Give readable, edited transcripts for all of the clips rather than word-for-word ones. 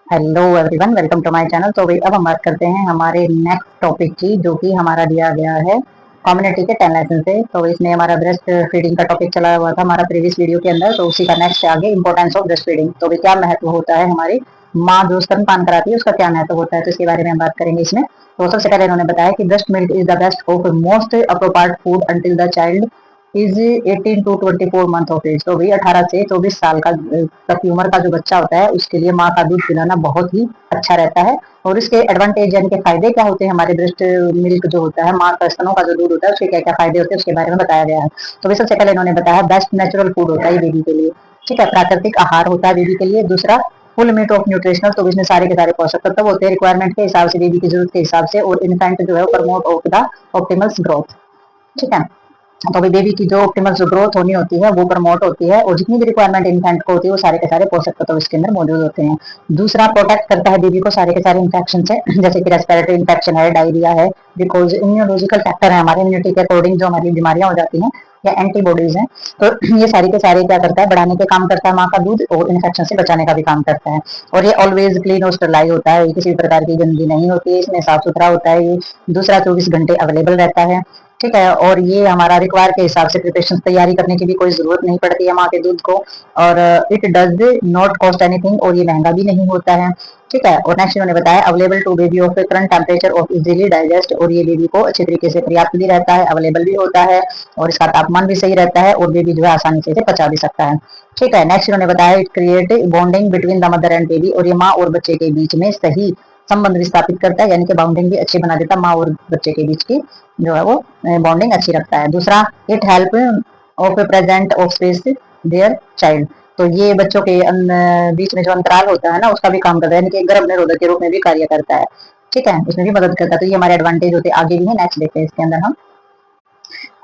Hello everyone, welcome to my channel. तो भाई अब हम बात करते हैं हमारे नेक्स्ट टॉपिक की, जो कि हमारा दिया गया है कम्युनिटी के 10 लेसन से। तो इसमें हमारा ब्रेस्ट फीडिंग का टॉपिक चला हुआ था हमारा प्रीवियस वीडियो के अंदर, तो उसी का नेक्स्ट आगे इंपॉर्टेंस ऑफ ब्रेस्ट फीडिंग। तो भाई क्या महत्व होता है, हमारी माँ जो स्तनपान कराती है उसका क्या महत्व होता है, तो इसके बारे में हम बात करेंगे इसमें। तो सबसे पहले इन्होंने बताया कि breast milk is the best of most appropriate food until the child is 18 to 24 month of age. तो भाई 18 से 24 साल का तक की उम्र का जो बच्चा होता है उसके लिए माँ का दूध पिलाना बहुत ही अच्छा रहता है। और इसके एडवांटेज यानी कि फायदे क्या होते हैं, हमारे ब्रेस्ट मिल्क जो होता है, माँ का स्तनों का जो दूध होता है उसके क्या क्या फायदे होते हैं उसके बारे में बताया गया है। तो सबसे पहले इन्होंने बताया बेस्ट नेचुरल फूड होता है बेबी के लिए। ठीक है, प्राकृतिक आहार होता है बेबी के लिए। दूसरा फुल मीट ऑफ न्यूट्रिशनल, तो इसमें सारे के सारे पोषक तत्व होते हैं रिक्वायरमेंट के हिसाब से, बेबी की जरूरत के हिसाब से। और इन्फेंट जो है promote of the optimal growth. ठीक है, तो अभी बेबी की जो ऑप्टिमल जो ग्रोथ होनी होती है वो प्रमोट होती है, और जितनी भी रिक्वायरमेंट इन्फेंट को होती है वो सारे के सारे पोषक तत्व इसके अंदर मौजूद होते हैं। दूसरा प्रोटेक्ट करता है बेबी को सारे के सारे इन्फेक्शन से, जैसे कि रेस्पिरेटरी इन्फेक्शन है, डायरिया है, बिकॉज इम्यूनोलॉजिकल फैक्टर है हमारे इम्यूनिटी के अकॉर्डिंग जो हमारी बीमारियां हो जाती हैं या एंटीबॉडीज हैं, तो ये सारे के सारे क्या करता है, बढ़ाने के काम करता है माँ का दूध, और इन्फेक्शन से बचाने का भी काम करता है। और ये ऑलवेज क्लीन और स्टरलाइज होता है, किसी भी प्रकार की गंदगी नहीं होती है इसमें, साफ सुथरा होता है ये। दूसरा 24 घंटे अवेलेबल रहता है। ठीक है, और ये हमारा रिक्वायर के हिसाब से प्रिपरेशन तैयारी करने की भी कोई जरूरत नहीं पड़ती है माँ के दूध को। और it does not cost anything, और ये महंगा भी नहीं होता है। ठीक है, और नेक्स्ट इन्होंने बताया available to baby of current temperature of easily digest, और ये बेबी को अच्छे तरीके से पर्याप्त भी रहता है, अवेलेबल भी होता है, और इसका तापमान भी सही रहता है, और बेबी जो है आसानी से पचा भी सकता है। ठीक है, नेक्स्ट इन्होंने बताया it create bonding between the mother and baby, और ये माँ और बच्चे के बीच में सही संबंध विस्थापित करता है, यानी कि बाउंडिंग भी अच्छी बना देता है, माँ और बच्चे के बीच की जो है वो बॉन्डिंग अच्छी रखता है। दूसरा it help of present of space their child, तो ये बच्चों के बीच में जो अंतराल होता है ना उसका भी काम करता है, यानी कि गर्भ निरोधक के रूप में भी कार्य करता है। ठीक है, उसमें भी मदद करता है। तो ये हमारे एडवांटेज होते हैं, आगे भी है, नेक्स्ट देखते हैं इसके अंदर हम।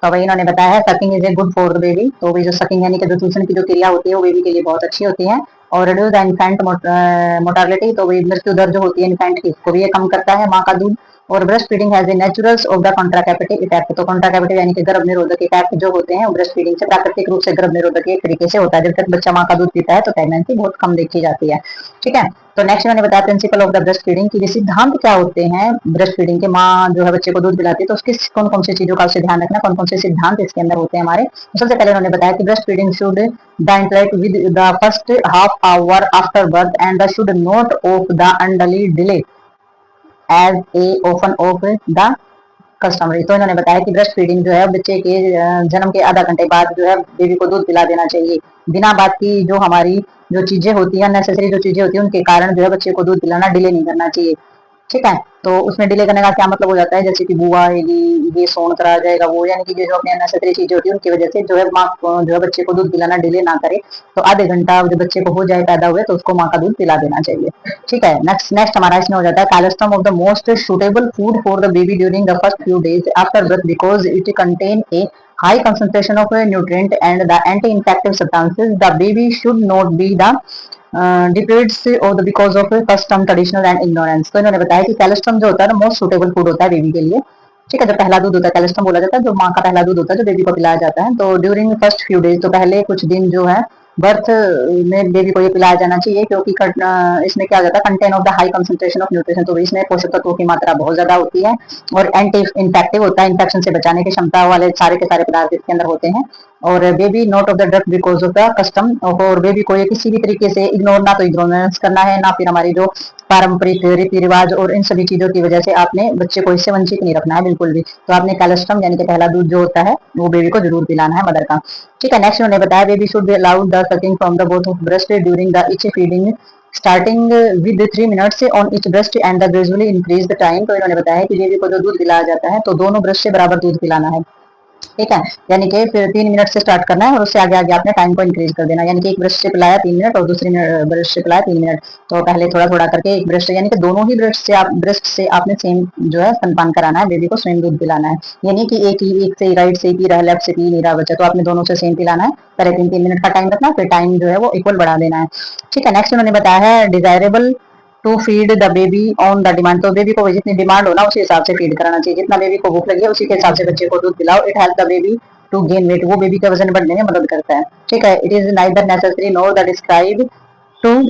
तो वही इन्होंने बताया है sucking is a good for the baby, तो भी जो सकिंग यानी कि जो चूसने की जो क्रिया होती है वो बेबी के लिए बहुत अच्छी होती है। और रिड्यूस द इन्फेंट मोर्टालिटी, तो वही मृत्यु दर जो होती है इन्फेंट की उसको भी ये कम करता है माँ का दूध। और breast feeding has a naturals of the contraceptive effect, तो कॉन्ट्रासेप्टिव यानी कि गर्भ निरोधक इफेक्ट जो होते हैं ब्रेस्ट फीडिंग से प्राकृतिक रूप से गर्भ निरोधक एक तरीके से होता है। जब तक बच्चा माँ का दूध पीता है तो प्रेगनेंसी बहुत कम देखी जाती है। ठीक है, तो नेक्स्ट मैंने बताया principle of the breast feeding की सिद्धांत क्या होते हैं ब्रेस्ट फीडिंग के। माँ जो है बच्चे को दूध पिलाती है तो उसकी कौन कौन सी चीजों का उसे ध्यान रखना, कौन कौन से सिद्धांत इसके अंदर होते हैं हमारे। तो सबसे पहले उन्होंने बताया कि breast feeding should the interact with the first half hour after birth and the should not of the unduly delay as a open of the customary. तो इन्होंने बताया कि ब्रेस्ट फीडिंग जो है बच्चे के जन्म के आधा घंटे बाद जो है बेबी को दूध पिला देना चाहिए, बिना बात की जो हमारी जो चीजें होती है नेसेसरी जो चीजें होती है उनके कारण जो है बच्चे को दूध पिलाना डिले नहीं करना चाहिए। ठीक है, तो उसमें डिले करने का क्या मतलब हो जाता है, जैसे कि बुआ आएगी, ये सोन करा जाएगा, वो यानी कि जो अपनी अननेसेसरी चीजें होती है उनकी वजह से जो है माँ जो है बच्चे को दूध पिलाना डिले ना करे। तो आधे घंटा जब बच्चे को हो जाए पैदा हुए तो उसको माँ का दूध पिला देना चाहिए। ठीक है, नेक्स्ट नेक्स्ट हमारा इसमें हो जाता है calcium of the most suitable food for the baby during the first few days after birth because it contain a high concentration of a nutrient and the anti-infective substances. The baby should not be the depths of the because of first term traditional and ignorance. तो इन्होंने बताया कि calcium जो होता है ना most suitable food होता है बेबी के लिए। ठीक है, जो पहला दूध होता है कैल्शियम बोला जाता है, जो माँ का पहला दूध होता है जो बेबी को पिलाया जाता है। तो ड्यूरिंग फर्स्ट फ्यू डेज, तो पहले कुछ दिन जो है बर्थ में बेबी को ये पिलाया जाना चाहिए, क्योंकि इसमें क्या हो जाता है contain of the high concentration of nutrition, तो इसमें पोषक तत्वों की मात्रा बहुत ज्यादा होती है, और एंटी इन्फेक्टिव होता है, इन्फेक्शन से बचाने की क्षमता वाले सारे के सारे पदार्थ इसके अंदर होते हैं। और baby note of the drug because of the custom, और बेबी को ये किसी भी तरीके से इग्नोर, ना तो इग्नोरेंस करना है ना फिर हमारी जो पारंपरिक रीति रिवाज और इन सभी चीजों की वजह से आपने बच्चे को इससे वंचित नहीं रखना है बिल्कुल भी। तो आपने कैल्शियम यानी कि पहला दूध जो होता है वो बेबी को जरूर पिलाना है मदर का। ठीक है, नेक्स्ट उन्होंने बताया baby should be allowed the sucking from the both of breast during the each feeding starting with 3 minutes on each breast and the gradually increase the time. तो इन्होंने बताया कि बेबी को जो दूध पिलाया जाता है तो दोनों ब्रेस्ट से बराबर दूध पिलाना है। ठीक है, यानी कि फिर 3 मिनट से स्टार्ट करना है और उससे आगे आगे आपने टाइम को इंक्रीज कर देना, यानी कि एक ब्रश से पिलाया 3 मिनट और दूसरी ब्रश से पिलाया 3 मिनट। तो पहले थोड़ा थोड़ा करके एक ब्रश से, यानी कि दोनों ही ब्रश से आपने सेम जो है स्तनपान कराना है, बेबी को सेम दूध पिलाना है। यानी कि एक से राइट से पी रहा है, लेफ्ट से पी नहीं रहा बच्चा, तो आपने दोनों से सेम पिलाना है। पहले 3 3 मिनट का टाइम रखना, फिर टाइम जो है वो इक्वल बढ़ा देना है। ठीक है, नेक्स्ट उन्होंने बताया है desirable to feed the baby on the demand, तो बेबी को जितनी डिमांड हो ना उसी हिसाब से फीड कराना चाहिए, जितना बेबी को भूख लगी है उसी के हिसाब से बच्चे को दूध पिलाओ। It help the baby to gain weight, वो बेबी का वजन बढ़ने में मदद करता है। ठीक है, it is neither necessary nor the describe to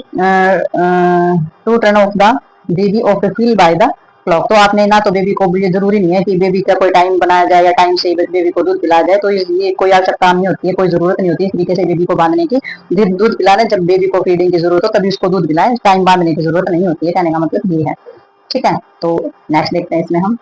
to turn off the baby of feel by the clock. तो आपने ना तो बेबी को, ये जरूरी नहीं है कि बेबी का कोई टाइम बनाया जाए या टाइम से बेबी को दूध पिलाया जाए, तो ये कोई आवश्यकता नहीं होती है, कोई जरूरत नहीं होती है इस तरीके से बेबी को बांधने की। दूध पिलाने जब बेबी को फीडिंग की जरूरत हो तभी उसको दूध पिलाए, टाइम बांधने की जरूरत नहीं होती है, कहने का मतलब ये है। ठीक है, तो नेक्स्ट देखते हैं इसमें हम।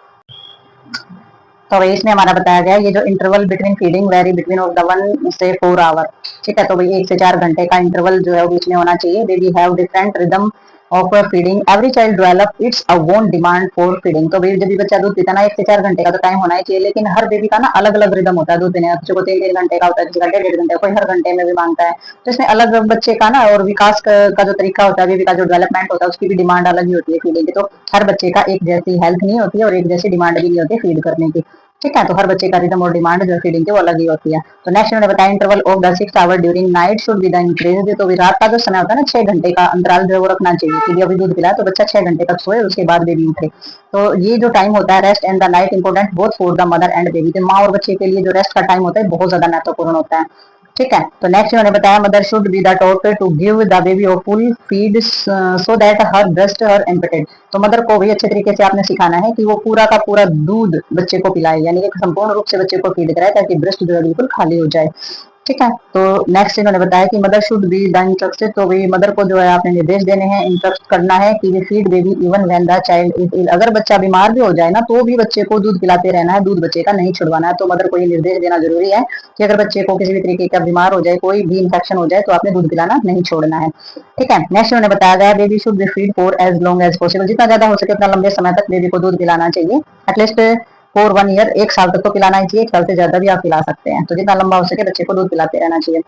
तो भाई इसमें हमारा बताया गया ये जो interval between feeding very between of the 1 से 4 आवर। ठीक है, तो भाई 1 से 4 घंटे का इंटरवल जो है वो बीच में होना चाहिए। Baby have different rhythm of feeding, every child develop its own demand for feeding. तो भाई जब भी बच्चा दूध पीता है ना 1 से 4 घंटे का तो टाइम होना ही चाहिए, लेकिन हर बेबी का ना अलग अलग रिदम होता है दूध देने का। किसी को 3 3 घंटे का होता है, किसी का 1.5 1.5 घंटे, कोई हर घंटे में भी मांगता है। तो इसमें अलग बच्चे का ना और विकास का जो तरीका होता है, बेबी का जो डेवलपमेंट होता है उसकी भी डिमांड अलग ही होती है फीडिंग की। तो हर बच्चे का एक जैसी हेल्थ नहीं होती है और एक जैसी डिमांड भी नहीं होती फीड करने की। ठीक है, तो हर बच्चे का रिदम और डिमांड जो फीडिंग की वो अलग ही होती है। तो नेक्स्ट मैंने बताया interval of the 6 hour during night should be the increase. तो रात का जो समय होता है ना 6 घंटे का अंतराल जो है वो रखना चाहिए कि अभी दूध पिलाए तो बच्चा 6 घंटे तक सोए, उसके बाद बेबी उठे। तो ये जो टाइम होता है rest and the night important both for the mother and baby. तो माँ और बच्चे के लिए जो रेस्ट का टाइम होता है बहुत ज्यादा महत्वपूर्ण होता है। ठीक है, तो नेक्स्ट मैंने बताया mother should be the taught to give the baby of full feed so that her breast her emptied. तो मदर को भी अच्छे तरीके से आपने सिखाना है कि वो पूरा का पूरा दूध बच्चे को पिलाए, यानी कि संपूर्ण रूप से बच्चे को फीड कराए ताकि ब्रेस्ट जो है बिल्कुल खाली हो जाए। ठीक है, तो नेक्स्ट इन्होंने बताया कि mother should be the instructed. तो भी मदर को जो है आपने निर्देश देने हैं, इंस्ट्रक्ट करना है कि वे feed baby even when the child is ill. अगर बच्चा बीमार भी हो जाए ना तो भी बच्चे को दूध पिलाते रहना है, दूध बच्चे का नहीं छुड़वाना है। तो मदर को ये निर्देश देना जरूरी है कि अगर बच्चे को किसी भी तरीके का बीमार हो जाए, कोई भी इंफेक्शन हो जाए तो आपने दूध पिलाना नहीं छोड़ना है। ठीक है, नेक्स्ट उन्होंने बताया गया baby should be feed for as long as possible. जितना ज्यादा हो सके उतना लंबे समय तक बेबी को दूध पिलाना चाहिए, एटलीस्ट फॉर 1 ईयर, 1 साल तक तो पिलाना ही चाहिए, 1 साल से ज्यादा भी आप पिला सकते हैं। तो जितना लंबा हो सके बच्चे को दूध पिलाते रहना चाहिए।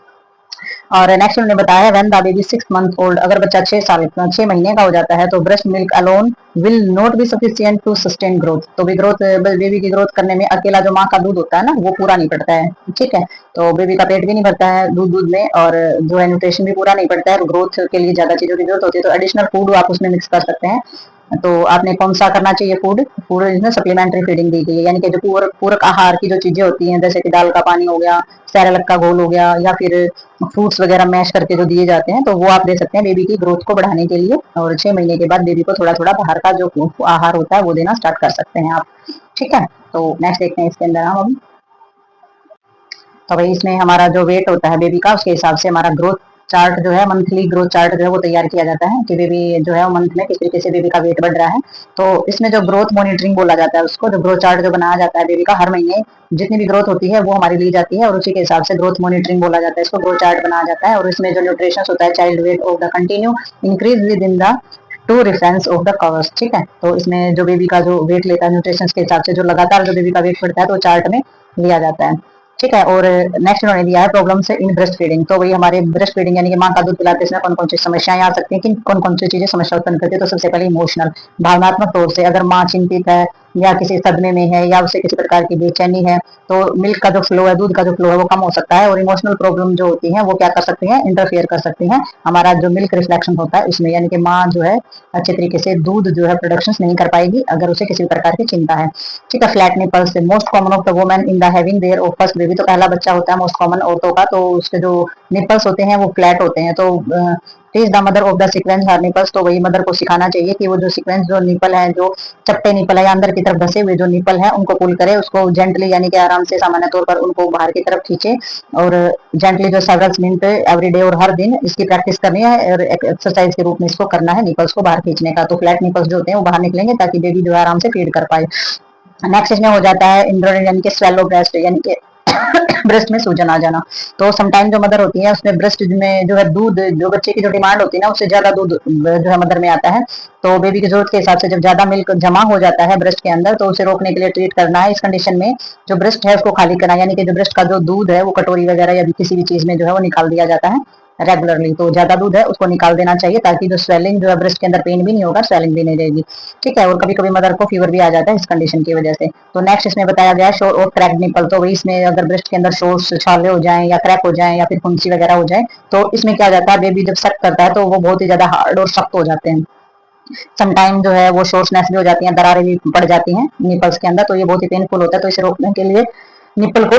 और नेक्स्ट उन्होंने बताया when the baby 6 month old, अगर बच्चा 6 महीने का हो जाता है तो breast milk alone will not be sufficient to sustain growth. तो भी ग्रोथ, बेबी की ग्रोथ करने में अकेला जो माँ का दूध होता है ना वो पूरा नहीं पड़ता है। ठीक है, तो बेबी का पेट भी नहीं भरता है दूध में, और जो है न्यूट्रिशन भी पूरा नहीं पड़ता है, और ग्रोथ के लिए ज्यादा चीजों की जरूरत होती है। तो एडिशनल फूड आप उसमें मिक्स कर सकते हैं। तो आपने कौन सा करना चाहिए फूड इसमें सप्लीमेंट्री फीडिंग दी गई है, यानी कि जो पूरक आहार की जो चीजें होती हैं जैसे कि दाल का पानी हो गया, सैरेलक का घोल हो गया, या फिर फ्रूट्स वगैरह मैश करके जो दिए जाते हैं तो वो आप दे सकते हैं बेबी की ग्रोथ को बढ़ाने के लिए। और 6 महीने के बाद बेबी को थोड़ा थोड़ा बाहर का जो आहार होता है वो देना स्टार्ट कर सकते हैं आप। ठीक है, तो नेक्स्ट देखते हैं इसके अंदर हम अभी। तो भाई इसमें हमारा जो वेट होता है बेबी का उसके हिसाब से हमारा ग्रोथ चार्ट जो है, मंथली ग्रोथ चार्ट जो है वो तैयार किया जाता है कि बेबी जो है वो मंथ में किस तरीके से बेबी का वेट बढ़ रहा है। तो इसमें जो ग्रोथ मॉनिटरिंग बोला जाता है उसको, जो ग्रोथ चार्ट जो बनाया जाता है बेबी का हर महीने जितनी भी ग्रोथ होती है वो हमारी ली जाती है और उसी के हिसाब से ग्रोथ मॉनिटरिंग बोला जाता है, इसको ग्रोथ चार्ट बनाया जाता है। और इसमें जो न्यूट्रिशन होता है child weight of the continue increase with in the two reference of the covers. ठीक है, तो इसमें जो बेबी का जो वेट लेता है न्यूट्रिशन के हिसाब से जो लगातार जो बेबी का वेट बढ़ता है तो चार्ट में लिया जाता है। ठीक है, और नेक्स्ट उन्होंने दिया है प्रॉब्लम से इन ब्रेस्ट फीडिंग। तो वही हमारे ब्रेस्ट फीडिंग यानी कि माँ का दूध पिलाते समय कौन कौन सी समस्याएं आ सकती हैं, कि कौन कौन सी चीजें समस्या उत्पन्न करती है। तो सबसे पहले इमोशनल, भावनात्मक तौर से अगर माँ चिंतित है या किसी सदमे में है या उसे किसी प्रकार की बेचैनी है तो मिल्क का जो फ्लो है, दूध का जो फ्लो है वो कम हो सकता है। और इमोशनल प्रॉब्लम जो होती है वो क्या कर सकती है, इंटरफेयर कर सकती है हमारा जो मिल्क रिफ्लेक्शन होता है उसमें, यानी कि माँ जो है अच्छे तरीके से दूध जो है प्रोडक्शन नहीं कर पाएगी अगर उसे किसी प्रकार की चिंता है। ठीक है, flat nipples most common of the women in the having their of first baby. तो पहला बच्चा होता है मोस्ट कॉमन औरतों का, तो उसके जो निपल्स होते हैं वो फ्लैट होते हैं। तो teach the mother of the sequence her nipples. तो वही मदर को सिखाना चाहिए कि वो जो सीक्वेंस जो निपल है, जो चपटे निपल है या अंदर की तरफ धसे हुए जो निपल है उनको पुल करे, उसको जेंटली यानी कि आराम से सामान्य तौर पर उनको बाहर की तरफ खींचे और जेंटली जो सेवरल मिनट एवरी डे और हर दिन इसकी प्रैक्टिस करनी है और एक एक्सरसाइज के रूप में इसको करना है निपल्स को बाहर खींचने का। तो फ्लैट निपल्स जो होते हैं वो बाहर निकलेंगे ताकि बेबी जो है आराम से फीड कर पाए। नेक्स्ट इसमें हो जाता है इंड्रोल यानी कि स्वेलो ब्रेस्ट, यानी कि ब्रेस्ट में सूजन आ जाना। तो समटाइम जो मदर होती है उसमें ब्रेस्ट में जो है दूध, जो बच्चे की जो डिमांड होती है ना उससे ज्यादा दूध जो है मदर में आता है। तो बेबी की जरूरत के हिसाब से जब ज्यादा मिल्क जमा हो जाता है ब्रेस्ट के अंदर तो उसे रोकने के लिए ट्रीट करना है। इस कंडीशन में जो ब्रेस्ट है उसको खाली करना, यानी कि जो ब्रेस्ट का जो दूध है वो कटोरी वगैरह या किसी भी चीज में जो है वो निकाल दिया जाता है रेगुलरली। तो ज्यादा दूध है उसको निकाल देना चाहिए ताकि जो स्वेलिंग जो है ब्रेस्ट के अंदर पेन भी नहीं होगा, स्वेलिंग भी नहीं रहेगी। ठीक है, और कभी कभी मदर को फीवर भी आ जाता है इस कंडीशन की वजह से। तो नेक्स्ट इसमें बताया गया शोर और क्रैक निपल। तो वही इसमें अगर ब्रेस्ट के अंदर शोर छाले हो जाए या क्रैक हो जाए या फिर फुंसी वगैरह हो जाए तो इसमें क्या जाता है, बेबी जब सक करता है तो वो बहुत ही ज्यादा हार्ड और सख्त हो जाते हैं। समटाइम जो है वो शोर्सनेस भी हो जाती है, दरारें भी पड़ जाती हैं निपल्स के अंदर, तो ये बहुत ही पेनफुल होता है। तो इसे रोकने के लिए निप्पल को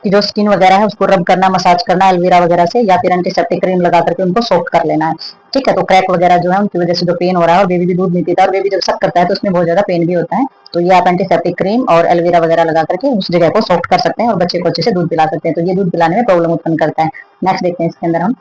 की जो स्किन वगैरह है उसको रब करना, मसाज करना एलोवेरा वगैरह से, या फिर एंटीसेप्टिक क्रीम लगा करके उनको सॉफ्ट कर लेना है। ठीक है, तो क्रैक वगैरह जो है उनकी वजह से जो पेन हो रहा है, और बेबी भी दूध नहीं पीता, और बेबी जब सक करता है तो उसमें बहुत ज्यादा पेन भी होता है, तो ये आप एंटीसेप्टिक क्रीम और एलोवेरा वगैरह लगा करके उस जगह को सॉफ्ट कर सकते हैं और बच्चे को अच्छे से दूध पिला सकते हैं। तो ये दूध पिलाने में प्रॉब्लम उत्पन्न करता है। नेक्स्ट देखते हैं इसके अंदर हम।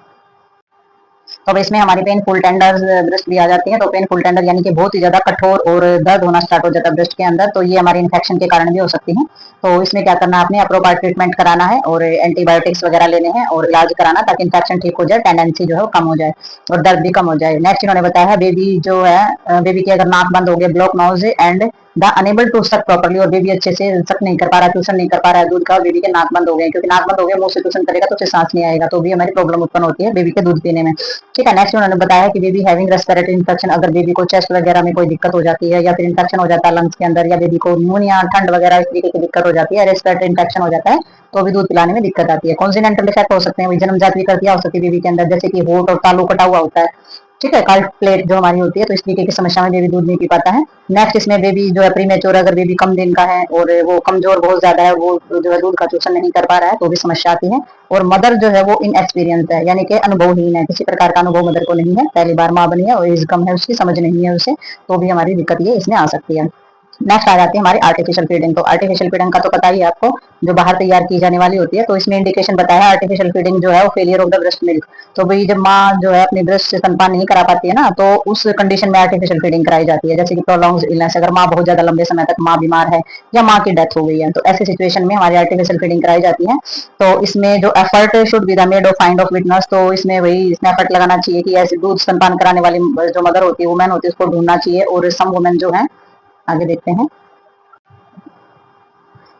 तो अब इसमें हमारी पेन फुल टेंडर ब्रेस्ट भी आ जाती है। तो पेन फुल टेंडर यानी कि बहुत ही ज्यादा कठोर और दर्द होना स्टार्ट हो जाता है ब्रेस्ट के अंदर, तो ये हमारे इन्फेक्शन के कारण भी हो सकती है। तो इसमें क्या करना है, आपने अप्रोप्रिएट ट्रीटमेंट कराना है और एंटीबायोटिक्स वगैरह लेने हैं और इलाज कराना, ताकि इन्फेक्शन ठीक हो जाए, टेंडेंसी जो है वो कम हो जाए और दर्द भी कम हो जाए। नेक्स्ट इन्होंने बताया है बेबी जो है, बेबी की अगर नाक बंद हो गया, block nose and the enable to suck properly, और बेबी अच्छे से सक नहीं कर पा रहा, ट्यूशन नहीं कर पा रहा है दूध का, और बेबी के नाक बंद हो गए, क्योंकि नाक बंद हो गया मुंह से ट्यूशन करेगा तो उसे सांस नहीं आएगा, तो भी हमारी प्रॉब्लम उत्पन्न होती है बेबी के दूध पीने में। ठीक है, नेक्स्ट उन्होंने बताया कि बेबी हैविंग रेस्पिरेटरी इन्फेक्शन, अगर बेबी को चेस्ट वगैरह में कोई दिक्कत हो जाती है, या फिर इन्फेक्शन हो जाता है लंग्स के अंदर, या बेबी को न्यूमोनिया, ठंड वगैरह इस तरीके की दिक्कत हो जाती है, रेस्पिरेटरी इन्फेक्शन हो जाता है, तो भी दूध पिलाने में दिक्कत आती है। कॉन्सिनेंटल डिफेक्ट हो सकते हैं, जन्मजात विकृतियां हो सकती है बेबी के अंदर, जैसे कि होठ और तालू कटा हुआ होता है। ठीक है, कार्ड प्लेट जो हमारी होती है, तो इस तरीके की समस्या में बेबी दूध नहीं पी पाता है। नेक्स्ट इसमें बेबी जो है प्रीमेच्योर, अगर बेबी कम दिन का है और वो कमजोर बहुत ज्यादा है, वो जो है दूध का शोषण नहीं कर पा रहा है, तो भी समस्या आती है। और मदर जो है वो इनएक्सपीरियंस है, यानी कि अनुभवहीन है, किसी प्रकार का अनुभव मदर को नहीं है, पहली बार माँ बनी है और एज कम है उसकी, समझ नहीं है उसे, तो भी हमारी दिक्कत ये इसमें आ सकती है। नेक्स्ट आ जाती है हमारी आर्टिफिशियल फीडिंग। तो आर्टिफिशियल फीडिंग का तो पता ही है आपको, जो बाहर तैयार की जाने वाली होती है। तो इसमें इंडिकेशन बताया है आर्टिफिशियल फीडिंग जो है वो failure of the breast milk. तो भाई जब माँ जो है अपनी ब्रेस्ट से स्तनपान नहीं करा पाती है ना, तो उस कंडीशन में आर्टिफिशियल फीडिंग कराई जाती है, जैसे कि प्रोलॉन्ग इलनेस, अगर माँ बहुत ज्यादा लंबे समय तक माँ बीमार है या माँ की डेथ हो गई है, तो ऐसी सिचुएशन में हमारी आर्टिफिशियल फीडिंग कराई जाती है। तो इसमें जो effort should be the made of find of witness, तो इसमें वही इसमें एफर्ट लगाना चाहिए कि ऐसे दूध स्तनपान कराने वाली जो मदर होती है, वुमेन होती है, उसको ढूंढना चाहिए। और सम वुमेन जो है, आगे देखते हैं,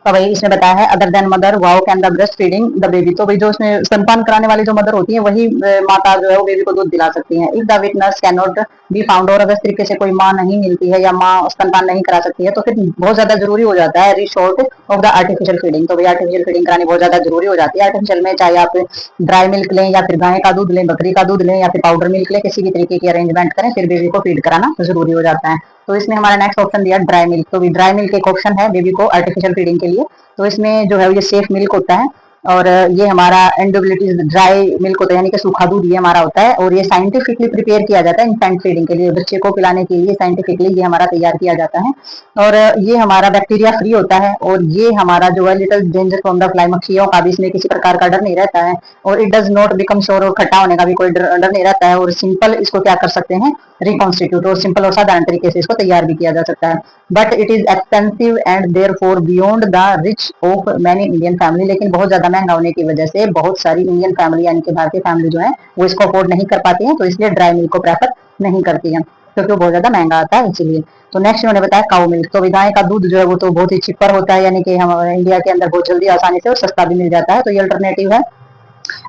तो वही इसमें बताया है other than mother wow can the breast feeding the baby. तो भाई जो इसमें स्तनपान कराने वाली जो मदर होती है, वही माता जो है वो बेबी को दूध दिला सकती है। If the witness can not be found, और अगर इस तरीके से कोई माँ नहीं मिलती है या माँ स्तनपान नहीं करा सकती है, तो फिर बहुत ज्यादा जरूरी हो जाता है resort of the artificial feeding. तो भाई आर्टिफिशियल फीडिंग करानी बहुत ज्यादा जरूरी हो जाती है। आर्टिफिशियल में चाहे आप ड्राई मिल्क लें, या फिर गाय का दूध लें, बकरी का दूध लें, या फिर पाउडर मिल्क लें, किसी भी तरीके की अरेंजमेंट करें, फिर बेबी को फीड कराना जरूरी हो जाता है। तो इसमें हमारा नेक्स्ट ऑप्शन दिया ड्राई मिल्क। तो भी ड्राई मिल्क एक ऑप्शन है बेबी को आर्टिफिशियल फीडिंग के लिए। तो इसमें जो है ये सेफ मिल्क होता है, और ये हमारा एंडोबिलिटीज ड्राई मिल्क होता है, यानी कि सूखा दूध ये हमारा होता है, और ये साइंटिफिकली प्रिपेयर किया जाता है इन्फेंट फीडिंग के लिए, बच्चे को पिलाने के लिए साइंटिफिकली ये हमारा तैयार किया जाता है। और ये हमारा बैक्टीरिया फ्री होता है, और ये हमारा जो है little danger from the fly, मक्खियों का भी इसमें किसी प्रकार का डर नहीं रहता है, और it does not become sure, और खट्टा होने का भी कोई डर नहीं रहता है। और सिंपल इसको क्या कर सकते हैं, रिकॉन्स्टिट्यूट, और सिंपल और साधारण तरीके से इसको तैयार भी किया जा सकता है। But it is expensive and therefore beyond the reach of many Indian family, लेकिन बहुत ज्यादा महंगा होने की वजह से बहुत सारी इंडियन फैमिली यानी कि भारतीय फैमिली जो है वो इसको अफोर्ड नहीं कर पाती है, तो इसलिए ड्राई मिल्क को प्रेफर नहीं करती है, क्योंकि वो बहुत ज्यादा महंगा आता है इसीलिए। तो नेक्स्ट उन्होंने बताया काउ मिल्क। तो गाय का दूध जो है वो तो बहुत ही चिपर होता है, यानी कि हम इंडिया के अंदर बहुत जल्दी आसानी से और सस्ता भी मिल जाता है, तो ये अल्टरनेटिव है।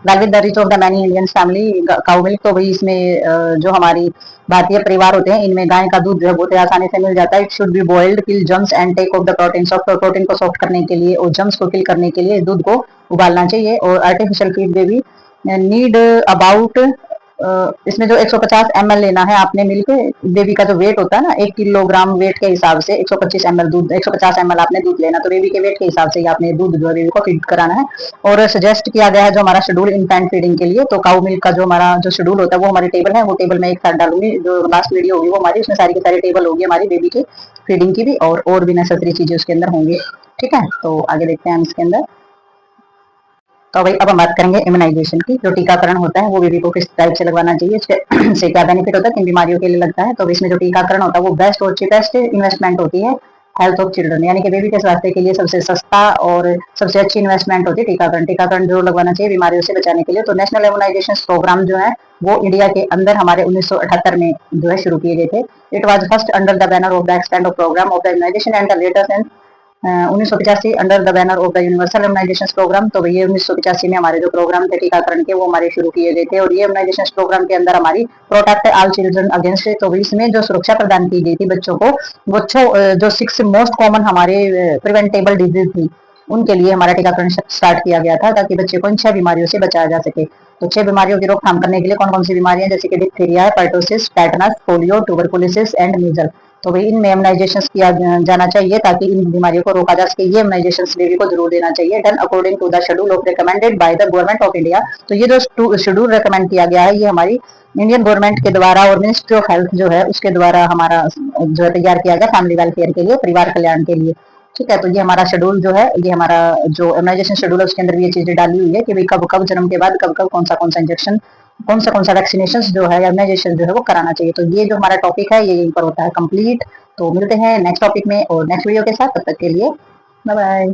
Well with the reach of the many Indian family cow milk. तो भाई इसमें जो हमारी भारतीय परिवार होते हैं, इनमें गाय का दूध जो है बहुत आसानी से मिल जाता है। It should be boiled kill germs and take off the protein, soft protein को सॉफ्ट करने के लिए और जम्स को किल करने के लिए दूध को उबालना चाहिए। और artificial feed baby need about इसमें जो 150 ml लेना है आपने मिल्क, बेबी का जो वेट होता है ना 1 किलोग्राम वेट के हिसाब से 125 ml दूध, 150 ml आपने दूध लेना, तो बेबी के वेट के हिसाब से ही आपने दूध जो है बेबी को फीड कराना है। और सजेस्ट किया गया है जो हमारा शेड्यूल इन्फेंट फीडिंग के लिए, तो काउ मिल्क का जो हमारा जो शेड्यूल होता है वो हमारी टेबल है, वो टेबल में एक साथ डालूंगी, जो लास्ट वीडियो होगी वो हमारी उसमें सारी की सारी टेबल होगी हमारी बेबी की फीडिंग की भी, और भी नेसेसरी चीजें उसके अंदर होंगी। ठीक है, तो आगे देखते हैं हम इसके अंदर। तो भाई अब हम बात करेंगे इम्यूनाइजेशन की। जो टीकाकरण होता है वो बेबी को किस टाइप से लगवाना चाहिए, इसके से क्या बेनिफिट होता है, किन बीमारियों के लिए लगता है। तो इसमें जो टीकाकरण होता है वो बेस्ट और चीपेस्ट इन्वेस्टमेंट होती है हेल्थ ऑफ चिल्ड्रन, यानी कि बेबी के स्वास्थ्य के लिए सबसे सस्ता और सबसे अच्छी इन्वेस्टमेंट होती है टीकाकरण। टीकाकरण जो लगवाना चाहिए बीमारियों से बचाने के लिए। तो नेशनल इम्यूनाइजेशन प्रोग्राम जो है वो इंडिया के अंदर हमारे 1978 में जो है शुरू किए गए थे। It was first under the banner of the extend of program of the immunization and the latest 1985 under the banner of the universal immunization program. तो ये 1985 में हमारे जो प्रोग्राम थे टीकाकरण के वो हमारे शुरू किए गए थे, और ये इम्यूनाइजेशन प्रोग्राम के अंदर हमारी प्रोटेक्ट ऑल चिल्ड्रन अगेंस्ट, तो इसमें जो सुरक्षा प्रदान की गई थी बच्चों को, बच्चों जो 6 मोस्ट कॉमन हमारे प्रिवेंटेबल डिजीज थी उनके लिए हमारा टीकाकरण स्टार्ट किया गया था, ताकि बच्चे को इन 6 बीमारियों से बचाया जा सके। तो 6 बीमारियों की रोकथाम करने के लिए कौन कौन सी बीमारियां, जैसे कि diphtheria, pertussis, tetanus, polio, tuberculosis and measles. तो भाई इनमें इम्यूनाइजेशन किया जाना चाहिए ताकि इन बीमारियों को रोका जा सके। ये इम्यूनाइजेशन बेबी को जरूर देना चाहिए, done according to the schedule of recommended by the government of India. तो ये जो शेड्यूल रिकमेंड किया गया है ये हमारी इंडियन गवर्नमेंट के द्वारा और मिनिस्ट्री ऑफ हेल्थ जो है उसके द्वारा हमारा जो है तैयार किया गया फैमिली वेलफेयर के लिए, परिवार कल्याण के लिए। ठीक है, तो ये हमारा शेड्यूल जो है, ये हमारा जो इम्यूनाइजेशन शेड्यूल है उसके अंदर भी ये चीजें डाली हुई है कि भाई कब कब जन्म के बाद कब कब कौन सा इंजेक्शन, कौन सा वैक्सीनेशन जो है, इम्यूनाइजेशन जो है वो कराना चाहिए। तो ये जो हमारा टॉपिक है ये यहीं पर होता है कंप्लीट। तो मिलते हैं नेक्स्ट टॉपिक में और नेक्स्ट वीडियो के साथ, तब तक के लिए बाय बाय।